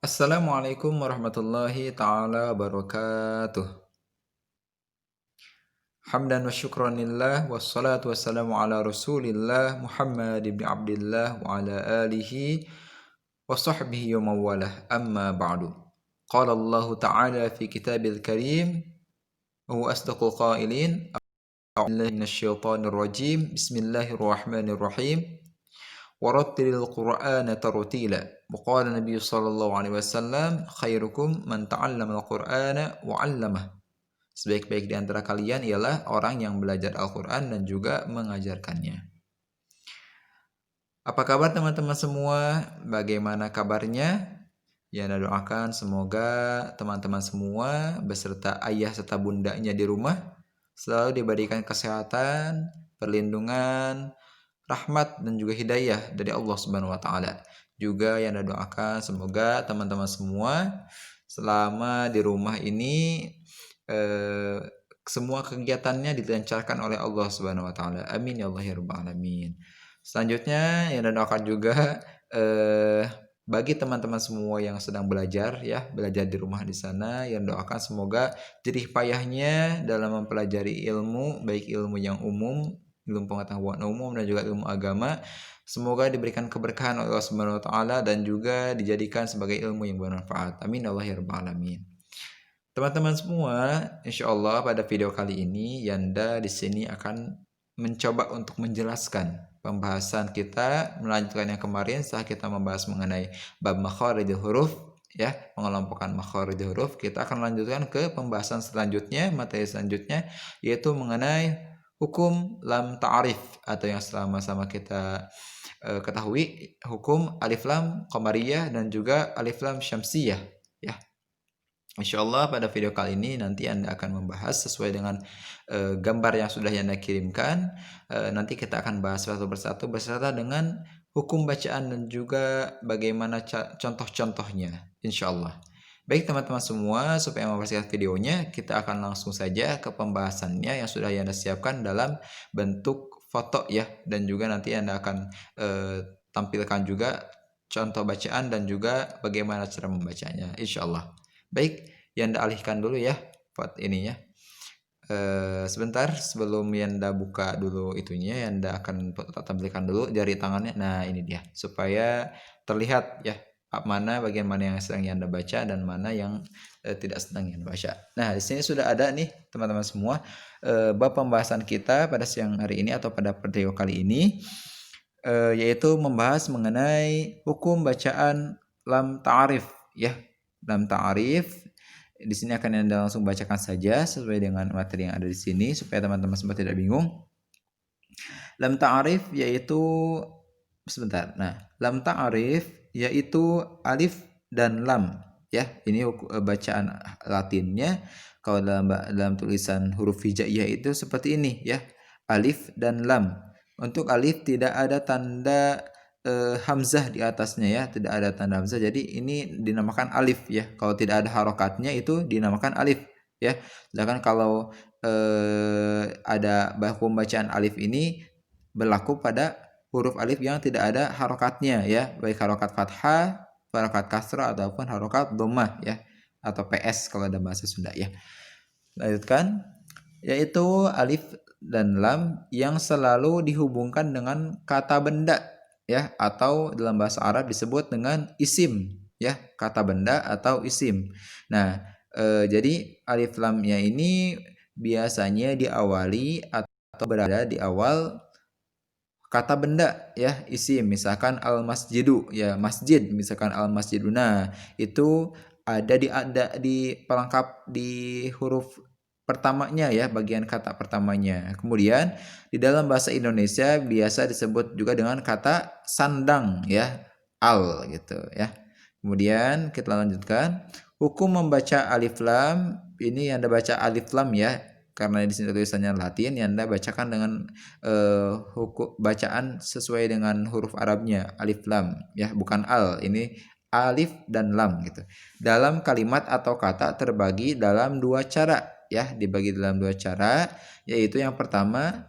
Assalamualaikum warahmatullahi taala wabarakatuh. Hamdan wa syukran lillah wassalatu wassalamu ala Rasulillah Muhammad ibn Abdullah wa ala alihi wa sahbihi wa mawalah. Amma ba'du. Qala Allah ta'ala fi kitabil karim wa huwa asdaqul qailin. A'udzu billahi minasyaitonir rajim. Bismillahirrahmanirrahim. Warattilil Qur'ana tartila. Wa qala Nabi sallallahu alaihi wasallam khairukum man ta'allama al-Qur'ana wa 'allamah. Sebaik-baik di antara kalian ialah orang yang belajar Al-Quran dan juga mengajarkannya. Apa kabar teman-teman semua? Bagaimana kabarnya? Ya, Anda doakan semoga teman-teman semua beserta ayah serta bundanya di rumah selalu diberikan kesehatan, perlindungan, rahmat dan juga hidayah dari Allah Subhanahu wa taala. Juga yang Anda doakan semoga teman-teman semua selama di rumah ini semua kegiatannya dilancarkan oleh Allah Subhanahu wa taala. Amin ya Allah ya rabbal alamin. Selanjutnya yang doakan juga bagi teman-teman semua yang sedang belajar belajar di rumah di sana, yang doakan semoga jerih payahnya dalam mempelajari ilmu, baik ilmu yang umum, ilmu pengetahuan umum dan juga ilmu agama, semoga diberikan keberkahan oleh Allah Subhanahu wa taala dan juga dijadikan sebagai ilmu yang bermanfaat. Amin ya Allah ya rabbal alamin. Teman-teman semua, insya Allah pada video kali ini Yanda di sini akan mencoba untuk menjelaskan pembahasan kita, melanjutkan yang kemarin setelah kita membahas mengenai bab makharijul huruf, pengelompokan makharijul huruf. Kita akan lanjutkan ke pembahasan selanjutnya, materi selanjutnya, yaitu mengenai hukum lam ta'arif atau yang sama-sama kita ketahui, hukum alif lam qamariyah dan juga alif lam syamsiyah. Insyaallah pada video kali ini nanti Anda akan membahas sesuai dengan gambar yang sudah Anda kirimkan. Nanti kita akan bahas satu persatu beserta dengan hukum bacaan dan juga bagaimana contoh-contohnya, insyaallah. Baik teman-teman semua, supaya mempersiapkan videonya, kita akan langsung saja ke pembahasannya yang sudah Anda siapkan dalam bentuk foto dan juga nanti Anda akan tampilkan juga contoh bacaan dan juga bagaimana cara membacanya, insyaallah. Baik, Yanda alihkan dulu buat ininya. Sebentar sebelum Yanda buka dulu itunya, Yanda akan tampilkan dulu jari tangannya. Nah, ini dia, supaya terlihat mana bagian mana yang sedang Yanda baca dan mana yang tidak sedang Yanda baca. Nah, di sini sudah ada nih teman-teman semua bab pembahasan kita pada siang hari ini atau pada video kali ini, yaitu membahas mengenai hukum bacaan lam ta'arif Lam ta'arif. Di sini akan Anda langsung bacakan saja sesuai dengan materi yang ada di sini supaya teman-teman semua tidak bingung. Lam ta'arif yaitu lam ta'arif yaitu alif dan lam Ini bacaan Latinnya. Kalau dalam tulisan huruf hijaiyah itu seperti ini alif dan lam. Untuk alif tidak ada tanda hamzah di atasnya tidak ada tanda hamzah, jadi ini dinamakan alif Kalau tidak ada harokatnya itu dinamakan alif Sedangkan kalau ada hukum bacaan alif ini berlaku pada huruf alif yang tidak ada harokatnya baik harokat fathah, harokat kasrah ataupun harokat dhammah atau PS kalau ada bahasa Sunda Lanjutkan, yaitu alif dan lam yang selalu dihubungkan dengan kata benda atau dalam bahasa Arab disebut dengan isim kata benda atau isim. Nah, jadi alif lamnya ini biasanya diawali atau berada di awal kata benda isim, misalkan al masjidu masjid, misalkan al masjiduna, itu ada di pelengkap di huruf pertamanya bagian kata pertamanya. Kemudian di dalam bahasa Indonesia biasa disebut juga dengan kata sandang al gitu Kemudian kita lanjutkan, hukum membaca alif lam ini Anda baca alif lam karena di sini tulisannya Latin, Anda bacakan dengan hukum bacaan sesuai dengan huruf Arabnya, alif lam bukan al. Ini alif dan lam gitu. Dalam kalimat atau kata terbagi dalam dua cara dibagi dalam dua cara, yaitu yang pertama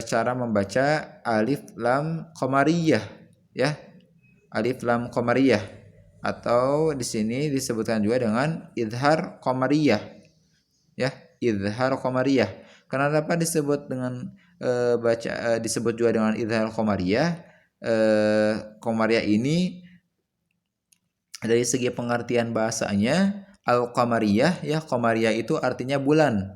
cara membaca alif lam qamariyah alif lam qamariyah. atau di sini disebutkan juga dengan idhar qamariyah, ya, idhar qamariyah. Kenapa disebut dengan disebut juga dengan idhar qamariyah? Qamariyah ini dari segi pengertian bahasanya al-qamariyah, ya, qamariyah itu artinya bulan.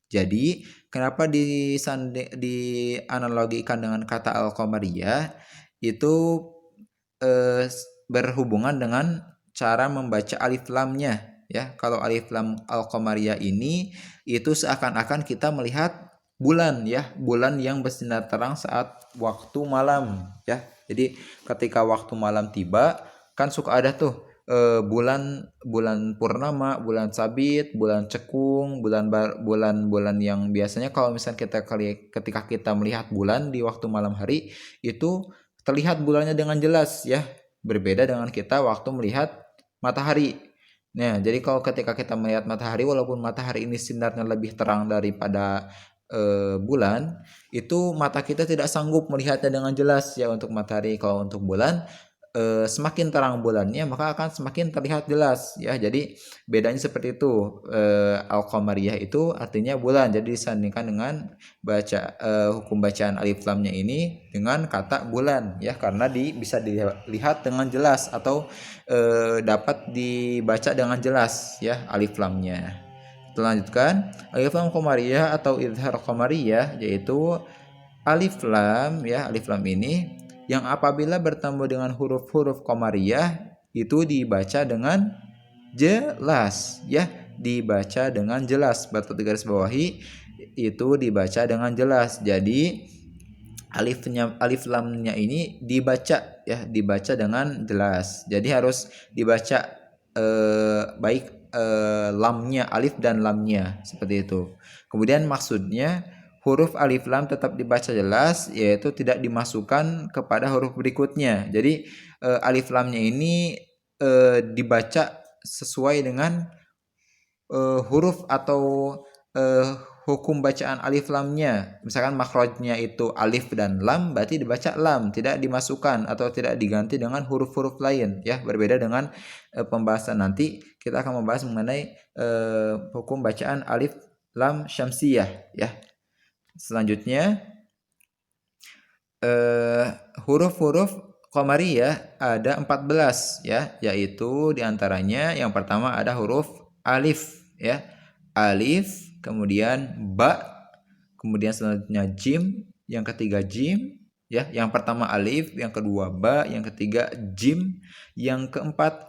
Jadi kenapa dianalogikan dengan kata al-qamariyah itu berhubungan dengan cara membaca alif lamnya, ya. Kalau alif lam al-qamariyah ini itu seakan-akan kita melihat bulan, ya, bulan yang bersinar terang saat waktu malam, ya. Jadi ketika waktu malam tiba kan suka ada tuh bulan purnama, bulan sabit, bulan cekung, bulan yang biasanya kalau misalnya ketika kita melihat bulan di waktu malam hari itu terlihat bulannya dengan jelas, ya. Berbeda dengan kita waktu melihat matahari. Nah, jadi kalau ketika kita melihat matahari, walaupun matahari ini sinarnya lebih terang daripada bulan, itu mata kita tidak sanggup melihatnya dengan jelas, ya, untuk matahari. Kalau untuk bulan, semakin terang bulannya maka akan semakin terlihat jelas, ya. Jadi bedanya seperti itu. Al-qamariyah itu artinya bulan. Jadi disandingkan dengan hukum bacaan alif lamnya ini dengan kata bulan, ya, karena bisa dilihat dengan jelas atau dapat dibaca dengan jelas, ya, alif lamnya. Kita lanjutkan alif lam qamariyah atau idhar qamariyah, yaitu alif lam, ya, alif lam ini yang apabila bertemu dengan huruf-huruf qamariyah itu dibaca dengan jelas, ya, dibaca dengan jelas. Patut digaris bawahi, itu dibaca dengan jelas. Jadi alif lamnya ini dibaca, ya, dibaca dengan jelas. Jadi harus dibaca baik lamnya, alif dan lamnya, seperti itu. Kemudian maksudnya huruf alif lam tetap dibaca jelas, yaitu tidak dimasukkan kepada huruf berikutnya. Jadi alif lamnya ini dibaca sesuai dengan huruf atau hukum bacaan alif lamnya. Misalkan makhrajnya itu alif dan lam, berarti dibaca lam, tidak dimasukkan atau tidak diganti dengan huruf-huruf lain, ya. Berbeda dengan pembahasan nanti, kita akan membahas mengenai hukum bacaan alif lam syamsiyah, ya. Selanjutnya huruf-huruf qamariyah ada 14, ya, yaitu diantaranya yang pertama ada huruf alif, ya, alif, kemudian ba, kemudian selanjutnya jim, yang ketiga jim, ya, yang pertama alif, yang kedua ba, yang ketiga jim, yang keempat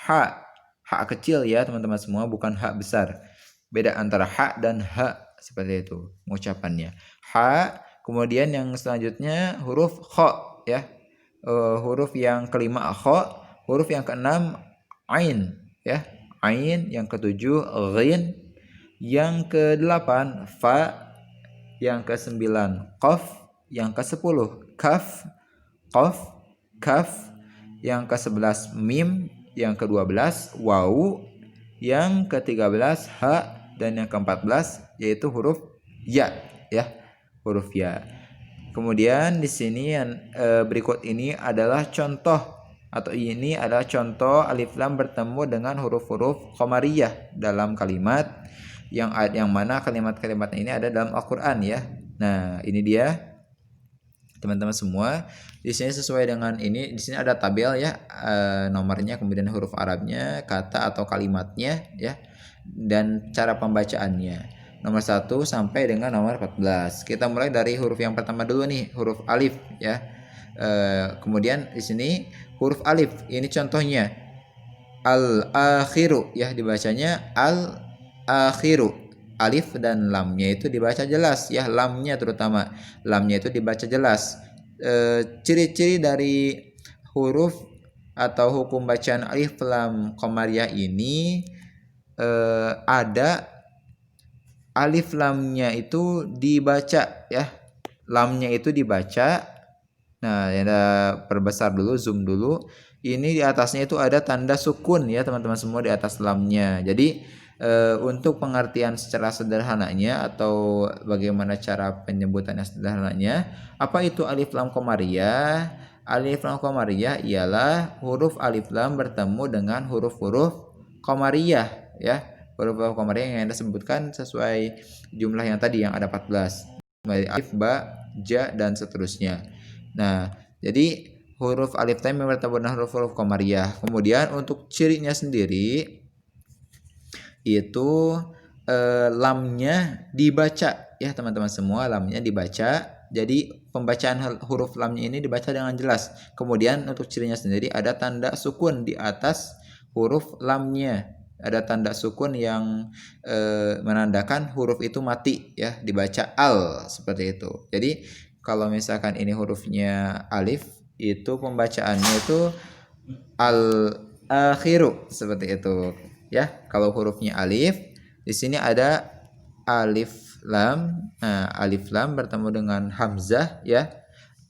ha, ha kecil, ya, teman-teman semua, bukan ha besar. Beda antara ha dan ha, seperti itu mengucapannya. Ha, kemudian yang selanjutnya huruf kha, ya, huruf yang kelima kha, huruf yang keenam ain, ya, ain, yang ketujuh ghin, yang kedelapan fa, yang kesembilan qaf, yang kesepuluh kaf, qaf, kaf, yang ke-11 mim, yang ke-12 waw, yang ke-13 ha, dan yang ke-14 yaitu huruf ya, ya, huruf ya. Kemudian di sini yang berikut ini adalah contoh, atau ini adalah contoh alif lam bertemu dengan huruf-huruf qamariyah dalam kalimat yang mana kalimat-kalimatnya ini ada dalam Al-Qur'an, ya. Nah, ini dia teman-teman semua. Di sini sesuai dengan ini, di sini ada tabel, ya, nomornya, kemudian huruf Arabnya, kata atau kalimatnya, ya, dan cara pembacaannya. Nomor 1 sampai dengan nomor 14. Kita mulai dari huruf yang pertama dulu nih, huruf alif, ya. Kemudian di sini huruf alif, ini contohnya al-akhiru, ya, dibacanya al-akhiru. Alif dan lamnya itu dibaca jelas, ya, lamnya terutama. Lamnya itu dibaca jelas. Ciri-ciri dari huruf atau hukum bacaan alif lam qamariyah ini ada alif lamnya itu dibaca, ya. Lamnya itu dibaca. Nah, ada perbesar dulu, zoom dulu. Ini di atasnya itu ada tanda sukun, ya, teman-teman semua, di atas lamnya. Jadi untuk pengertian secara sederhananya atau bagaimana cara penyebutannya sederhananya, apa itu alif lam qamariyah? Alif lam qamariyah ialah huruf alif lam bertemu dengan huruf-huruf qamariyah ya. Huruf-huruf qamariyah yang Anda sebutkan sesuai jumlah yang tadi yang ada 14. Alif, ba, ja dan seterusnya. Nah, jadi huruf alif lam yang bertemu dengan huruf-huruf qamariyah. Kemudian untuk cirinya sendiri itu lamnya dibaca ya teman-teman semua, lamnya dibaca. Jadi pembacaan huruf lamnya ini dibaca dengan jelas. Kemudian untuk cirinya sendiri ada tanda sukun di atas huruf lamnya. Ada tanda sukun yang menandakan huruf itu mati ya, dibaca al seperti itu. Jadi kalau misalkan ini hurufnya alif, itu pembacaannya itu al akhiru seperti itu ya. Kalau hurufnya alif, di sini ada alif lam. Nah, alif lam bertemu dengan hamzah ya.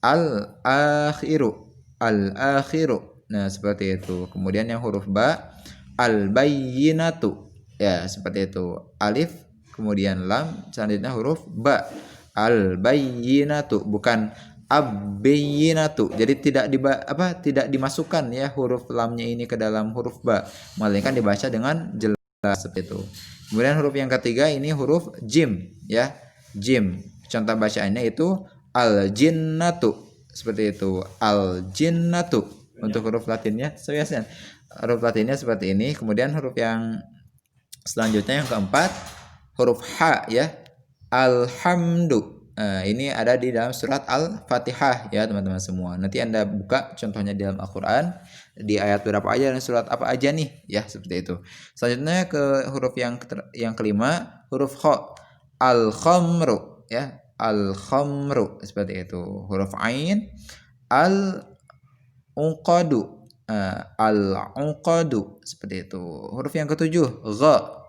Al akhiru, al akhiru. Nah, seperti itu. Kemudian yang huruf ba, al bayyinatu. Ya, seperti itu. Alif kemudian lam, selanjutnya huruf ba. Al bayyinatu, bukan abayyinatu. Jadi tidak dimasukkan ya huruf lamnya ini ke dalam huruf ba, melainkan dibaca dengan jelas seperti itu. Kemudian huruf yang ketiga ini huruf jim ya. Jim. Contoh bacaannya itu al jinnatu. Seperti itu. Al jinnatu. Untuk huruf latinnya sebiasanya. Huruf latinnya seperti ini. Kemudian huruf yang selanjutnya yang keempat huruf ha ya. Alhamdu. Nah, ini ada di dalam surat Al-Fatihah ya teman-teman semua. Nanti Anda buka contohnya di dalam Al-Qur'an di ayat berapa aja dan surat apa aja nih ya, seperti itu. Selanjutnya ke huruf yang kelima, huruf kha. Al-khamru ya. Al-khamru seperti itu. Huruf ain al-uqadu. Al-uqadu seperti itu. Huruf yang ketujuh gha.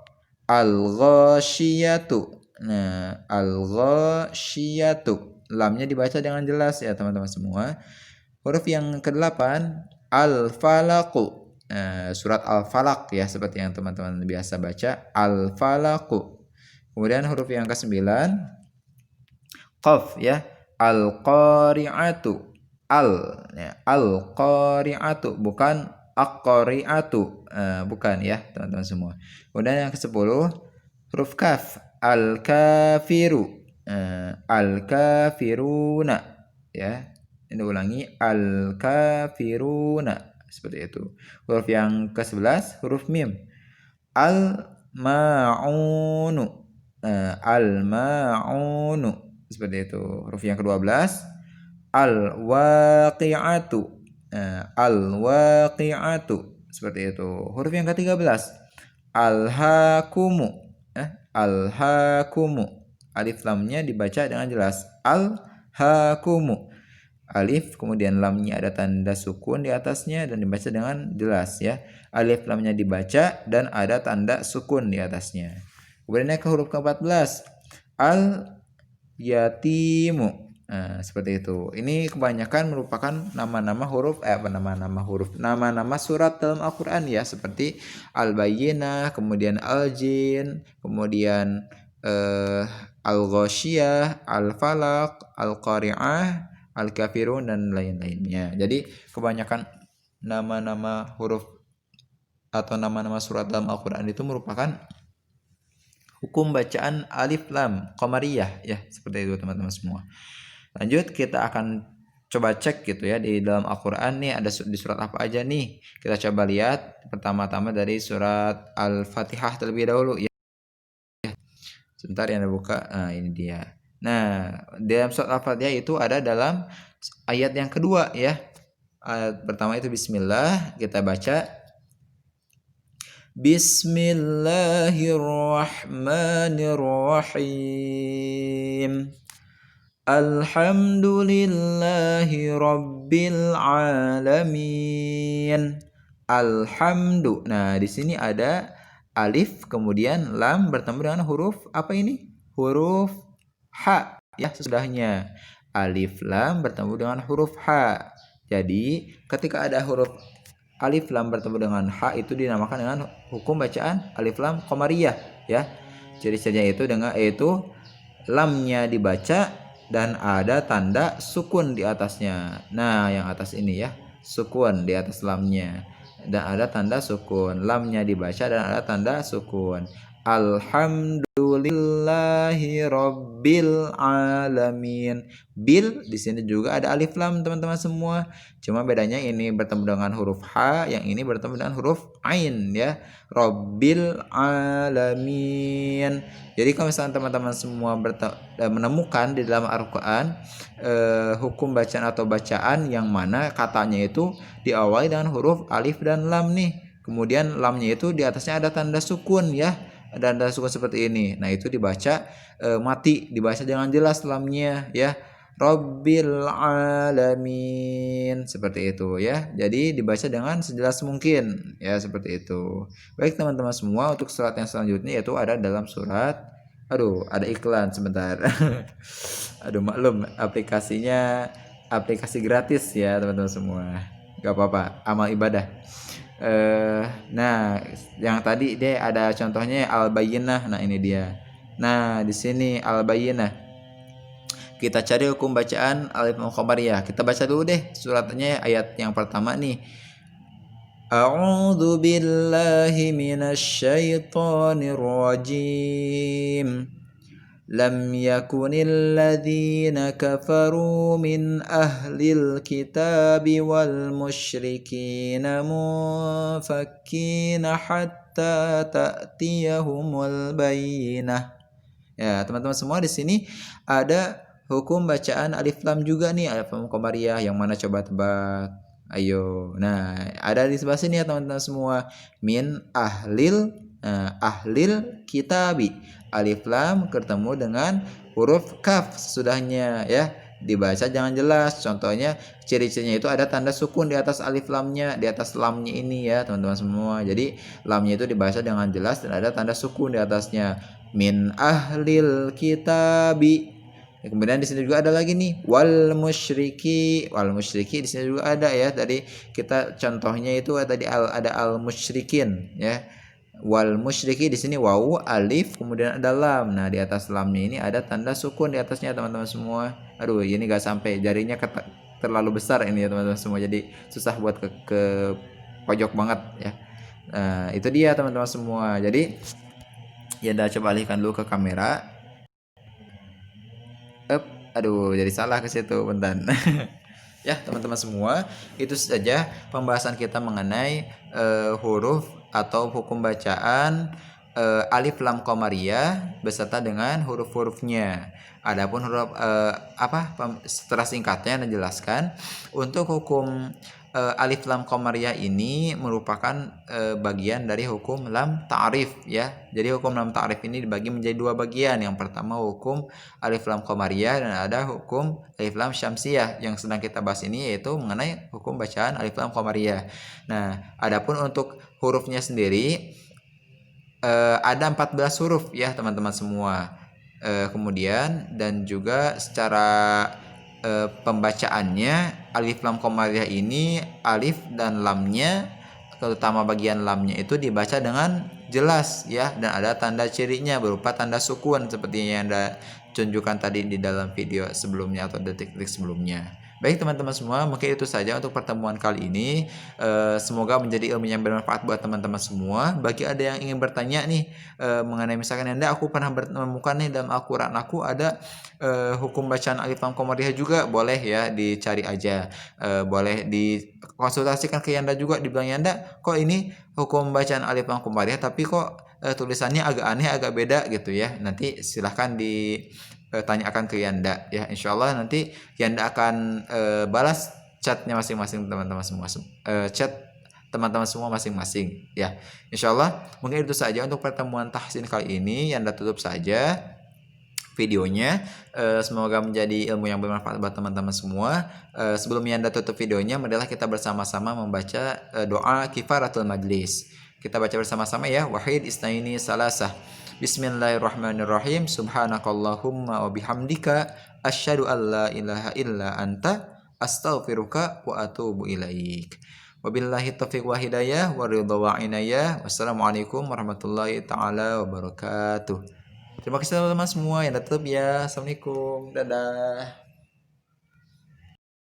Al-ghasyiyatu. Nah, al-ghasyiyatu. Lamnya dibaca dengan jelas ya teman-teman semua. Huruf yang kedelapan al-falaqu. Surat al-falaq ya, seperti yang teman-teman biasa baca, al-falaqu. Kemudian huruf yang kesembilan qaf ya. Al-qari'atu. Al-qari'atu, bukan aqari'atu. Bukan ya teman-teman semua. Kemudian yang ke-10 huruf kaf. Al-kafiru. Al-kafiruna ya. Ini ulangi, al-kafiruna seperti itu. Huruf yang ke-11 huruf mim. Al-ma'unu. Al-ma'unu seperti itu. Huruf yang ke-12 al-waqi'atu. Al-waqi'atu seperti itu. Huruf yang ke-13 al-hakumu. Al-hakumu. Alif lamnya dibaca dengan jelas. Al-hakumu. Alif kemudian lamnya ada tanda sukun di atasnya dan dibaca dengan jelas ya. Alif lamnya dibaca dan ada tanda sukun di atasnya. Kemudian ke huruf ke-14 al-yatimu. Seperti itu. Ini kebanyakan merupakan nama-nama surat dalam Al-Qur'an ya, seperti Al-Bayyinah, kemudian Al-Jin, kemudian Al-Ghasyiyah, Al-Falaq, Al-Qari'ah, Al-Kafirun dan lain-lainnya. Jadi kebanyakan nama-nama huruf atau nama-nama surat dalam Al-Qur'an itu merupakan hukum bacaan alif lam qamariyah ya, seperti itu teman-teman semua. Lanjut kita akan coba cek gitu ya di dalam Al-Qur'an nih ada di surat apa aja nih. Kita coba lihat pertama-tama dari surat Al-Fatihah terlebih dahulu ya. Sebentar ya, Anda buka. Nah, ini dia. Nah, dalam surat Al-Fatihah itu ada dalam ayat yang kedua ya. Ayat pertama itu bismillah, kita baca Bismillahirrahmanirrahim. Alhamdulillahi rabbil alamin. Alhamdu. Nah, di sini ada alif kemudian lam bertemu dengan huruf apa ini? Huruf ha ya, sesudahnya. Alif lam bertemu dengan huruf ha. Jadi, ketika ada huruf alif lam bertemu dengan ha itu dinamakan dengan hukum bacaan alif lam qamariyah ya. Ciri-cirinya itu yaitu lamnya dibaca dan ada tanda sukun di atasnya. Nah, yang atas ini ya, sukun di atas lamnya. Dan ada tanda sukun. Lamnya dibaca dan ada tanda sukun. Alhamdulillahi rabbil alamin. Bil di sini juga ada alif lam teman-teman semua. Cuma bedanya ini bertemu dengan huruf H, yang ini bertemu dengan huruf Ain ya. Rabbil alamin. Jadi kalau misalnya teman-teman semua menemukan di dalam Al-Quran hukum bacaan atau bacaan yang mana katanya itu diawali dengan huruf alif dan lam nih. Kemudian lamnya itu di atasnya ada tanda sukun ya. Ada tanda sukun seperti ini. Nah itu dibaca mati, dibaca jangan jelas lamnya ya. Rabbil alamin seperti itu ya. Jadi dibaca dengan sejelas mungkin ya seperti itu. Baik teman-teman semua, untuk surat yang selanjutnya yaitu ada dalam surat, aduh ada iklan sebentar. Aduh maklum aplikasinya aplikasi gratis ya teman-teman semua. Gak apa-apa, amal ibadah. Nah yang tadi deh ada contohnya Al-Bayyinah. Nah ini dia. Nah di sini Al-Bayyinah. Kita cari hukum bacaan alif lam qamariyah. Kita baca dulu deh suratnya ayat yang pertama nih. A'udzu billahi minasy syaithanir rajim. Lam yakunil ladzina kafaru min ahlil kitabi wal musyrikina munfakkina hatta ta'tiyahumul bayyinah. Ya, teman-teman semua di sini ada hukum bacaan alif lam juga nih, alif lam qamariyah. Yang mana coba tebak? Ayo. Nah, ada di sebelah sini ya teman-teman semua. Min ahlil kitabi. Alif lam ketemu dengan huruf kaf sesudahnya ya. Dibaca jangan jelas. Contohnya ciri-cirinya itu ada tanda sukun di atas alif lamnya, di atas lamnya ini ya teman-teman semua. Jadi lamnya itu dibaca dengan jelas dan ada tanda sukun di atasnya. Min ahlil kitabi. Kemudian di sini juga ada lagi nih wal musyriki. Wal musyriki di sini juga ada ya. Tadi kita contohnya itu tadi ada al musyrikin ya. Wal musyriki di sini wawu alif kemudian ada lam. Nah di atas lamnya ini ada tanda sukun di atasnya teman-teman semua. Aduh ini gak sampai, jarinya terlalu besar ini ya teman-teman semua. Jadi susah buat ke pojok banget ya. Nah itu dia teman-teman semua. Jadi ya udah coba alihkan dulu ke kamera. Aduh jadi salah ke situ bentar. Ya teman-teman semua, itu saja pembahasan kita mengenai huruf atau hukum bacaan alif lam qamariyah beserta dengan huruf-hurufnya. Adapun huruf setelah singkatnya Anda jelaskan untuk hukum alif lam qamariyah ini merupakan bagian dari hukum lam ta'rif ya. Jadi hukum lam ta'rif ini dibagi menjadi dua bagian. Yang pertama hukum alif lam qamariyah dan ada hukum alif lam syamsiyah. Yang sedang kita bahas ini yaitu mengenai hukum bacaan alif lam qamariyah. Nah, adapun untuk hurufnya sendiri ada 14 huruf ya teman-teman semua. Kemudian dan juga secara pembacaannya alif lam qamariyah ini alif dan lamnya, terutama bagian lamnya itu dibaca dengan jelas ya, dan ada tanda cirinya berupa tanda sukun seperti yang Anda tunjukkan tadi di dalam video sebelumnya atau detik-detik sebelumnya. Baik teman-teman semua, mungkin itu saja untuk pertemuan kali ini. Semoga menjadi ilmu yang bermanfaat buat teman-teman semua. Bagi ada yang ingin bertanya nih mengenai misalkan aku pernah menemukan nih dalam Al-Quran aku ada hukum bacaan alif lam qamariyah juga, boleh ya dicari aja. Boleh dikonsultasikan ke Yanda juga, dibilang Yanda kok ini hukum bacaan alif lam qamariyah tapi kok tulisannya agak aneh, agak beda gitu ya. Nanti silahkan ditanyakan ke Yanda ya. Insyaallah nanti Yanda akan balas chatnya masing-masing teman-teman semua, chat teman-teman semua masing-masing ya. Insyaallah mungkin itu saja untuk pertemuan tahsin kali ini. Yanda tutup saja videonya. Semoga menjadi ilmu yang bermanfaat buat teman-teman semua. Sebelum Yanda tutup videonya, marilah kita bersama-sama membaca doa kifaratul majlis. Kita baca bersama-sama ya. Wahid isnaini salasah. Bismillahirrahmanirrahim. Subhanakallahumma wa bihamdika asyhadu an la ilaha illa anta astaghfiruka wa atubu ilaik. Wabillahi taufiq wa hidayah wa ridha wa inayah. Wassalamualaikum warahmatullahi taala wabarakatuh. Terima kasih teman-teman semua yang tetap ya. Assalamualaikum. Dadah.